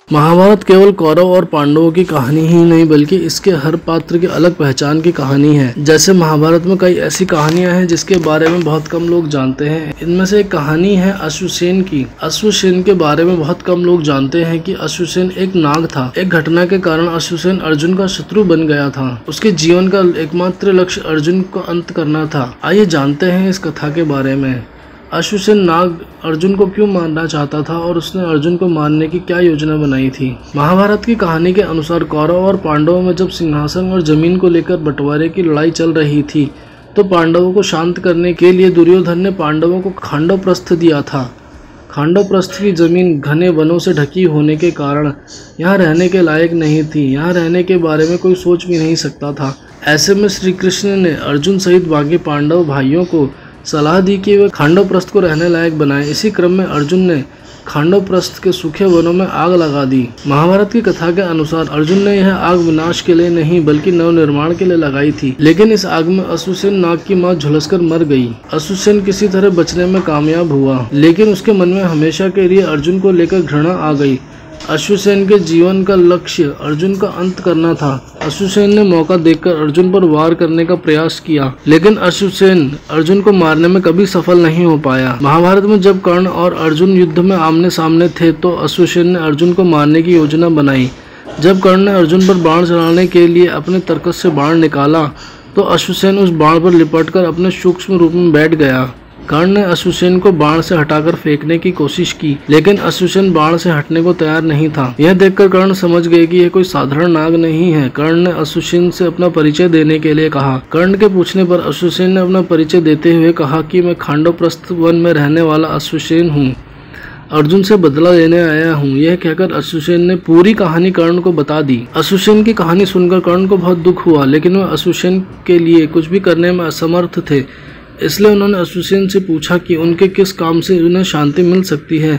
महाभारत केवल कौरव और पांडवों की कहानी ही नहीं बल्कि इसके हर पात्र की अलग पहचान की कहानी है। जैसे महाभारत में कई ऐसी कहानियां हैं जिसके बारे में बहुत कम लोग जानते हैं। इनमें से एक कहानी है अश्वसेन की। अश्वसेन के बारे में बहुत कम लोग जानते हैं कि अश्वसेन एक नाग था। एक घटना के कारण अश्वसेन अर्जुन का शत्रु बन गया था। उसके जीवन का एकमात्र लक्ष्य अर्जुन को अंत करना था। आइए जानते हैं इस कथा के बारे में। अश्वसेन नाग अर्जुन को क्यों मारना चाहता था और उसने अर्जुन को मारने की क्या योजना बनाई थी। महाभारत की कहानी के अनुसार कौरव और पांडवों में जब सिंहासन और जमीन को लेकर बंटवारे की लड़ाई चल रही थी तो पांडवों को शांत करने के लिए दुर्योधन ने पांडवों को खांडवप्रस्थ दिया था। खांडवप्रस्थ की जमीन घने वनों से ढकी होने के कारण यहाँ रहने के लायक नहीं थी। यहाँ रहने के बारे में कोई सोच भी नहीं सकता था। ऐसे में श्री कृष्ण ने अर्जुन सहित बाकी पांडव भाइयों को सलाह दी कि वे खांडवप्रस्थ को रहने लायक बनाएं। इसी क्रम में अर्जुन ने खांडवप्रस्थ के सूखे वनों में आग लगा दी। महाभारत की कथा के अनुसार अर्जुन ने यह आग विनाश के लिए नहीं बल्कि नवनिर्माण के लिए लगाई थी। लेकिन इस आग में अश्वसेन नाग की मां झुलसकर मर गई। अश्वसेन किसी तरह बचने में कामयाब हुआ, लेकिन उसके मन में हमेशा के लिए अर्जुन को लेकर घृणा आ गई। अश्वसेन के जीवन का लक्ष्य अर्जुन का अंत करना था। अश्वसेन ने मौका देखकर अर्जुन पर वार करने का प्रयास किया, लेकिन अश्वसेन अर्जुन को मारने में कभी सफल नहीं हो पाया। महाभारत में जब कर्ण और अर्जुन युद्ध में आमने सामने थे तो अश्वसेन ने अर्जुन को मारने की योजना बनाई। जब कर्ण ने अर्जुन पर बाण चलाने के लिए अपने तरकस से बाण निकाला तो अश्वसेन उस बाण पर लिपटकर अपने सूक्ष्म रूप में बैठ गया। कर्ण ने अश्वसेन को बाण से हटाकर फेंकने की कोशिश की, लेकिन अश्वसेन बाण से हटने को तैयार नहीं था। यह देखकर कर्ण समझ गए कि यह कोई साधारण नाग नहीं है। कर्ण ने अश्वसेन से अपना परिचय देने के लिए कहा। कर्ण के पूछने पर अश्वसेन ने अपना परिचय देते हुए कहा कि मैं खांडवप्रस्थ वन में रहने वाला अश्वसेन हूँ, अर्जुन से बदला लेने आया हूँ। यह कहकर अश्वसेन ने पूरी कहानी कर्ण को बता दी। अश्वसेन की कहानी सुनकर कर्ण को बहुत दुख हुआ, लेकिन वह अश्वसेन के लिए कुछ भी करने में असमर्थ थे। इसलिए उन्होंने अश्वसेन से पूछा कि उनके किस काम से उन्हें शांति मिल सकती है।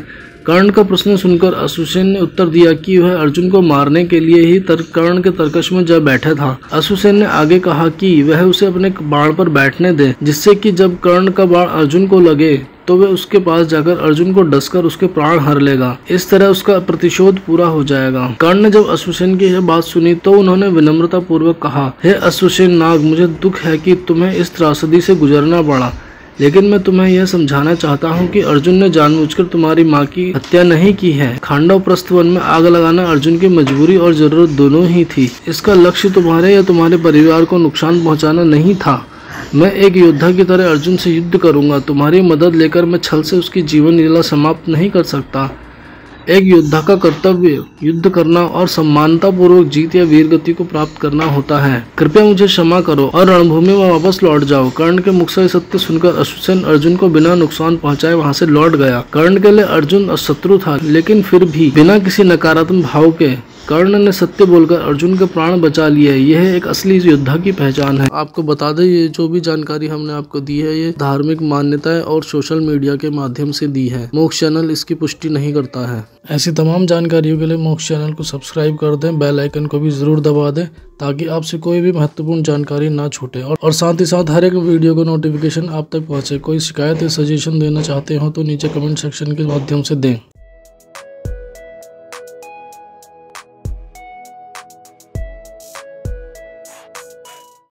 कर्ण का प्रश्न सुनकर अश्वसेन ने उत्तर दिया कि वह अर्जुन को मारने के लिए ही कर्ण के तरकश में जा बैठा था। अश्वसेन ने आगे कहा कि वह उसे अपने बाण पर बैठने दे, जिससे कि जब कर्ण का बाण अर्जुन को लगे तो वह उसके पास जाकर अर्जुन को डसकर उसके प्राण हर लेगा। इस तरह उसका प्रतिशोध पूरा हो जाएगा। कर्ण ने जब अश्वसेन की यह बात सुनी तो उन्होंने विनम्रता पूर्वक कहा, हे अश्वसेन नाग, मुझे दुख है कि तुम्हें इस त्रासदी से गुजरना पड़ा, लेकिन मैं तुम्हें यह समझाना चाहता हूँ कि अर्जुन ने जानबूझकर तुम्हारी माँ की हत्या नहीं की है। खांडवप्रस्थ वन में आग लगाना अर्जुन की मजबूरी और जरूरत दोनों ही थी। इसका लक्ष्य तुम्हारे या तुम्हारे परिवार को नुकसान पहुँचाना नहीं था। मैं एक योद्धा की तरह अर्जुन से युद्ध करूंगा। तुम्हारी मदद लेकर मैं छल से उसकी जीवन लीला समाप्त नहीं कर सकता। एक योद्धा का कर्तव्य युद्ध करना और सम्मानता पूर्वक जीत या वीरगति को प्राप्त करना होता है। कृपया मुझे क्षमा करो और रणभूमि में वापस लौट जाओ। कर्ण के मुख से सत्य सुनकर अश्वसेन अर्जुन को बिना नुकसान पहुंचाए वहां से लौट गया। कर्ण के लिए अर्जुन शत्रु था, लेकिन फिर भी बिना किसी नकारात्मक भाव के कर्ण ने सत्य बोलकर अर्जुन के प्राण बचा लिए। यह एक असली योद्धा की पहचान है। आपको बता दें, ये जो भी जानकारी हमने आपको दी है ये धार्मिक मान्यताएं और सोशल मीडिया के माध्यम से दी है। मोक्ष चैनल इसकी पुष्टि नहीं करता है। ऐसी तमाम जानकारियों के लिए मोक्ष चैनल को सब्सक्राइब कर दें, बेल आइकन को भी जरूर दबा दें ताकि आपसे कोई भी महत्वपूर्ण जानकारी ना छूटे और साथ ही साथ हर एक वीडियो को नोटिफिकेशन आप तक पहुंचे। कोई शिकायत या सजेशन देना चाहते हो तो नीचे कमेंट सेक्शन के माध्यम से दें।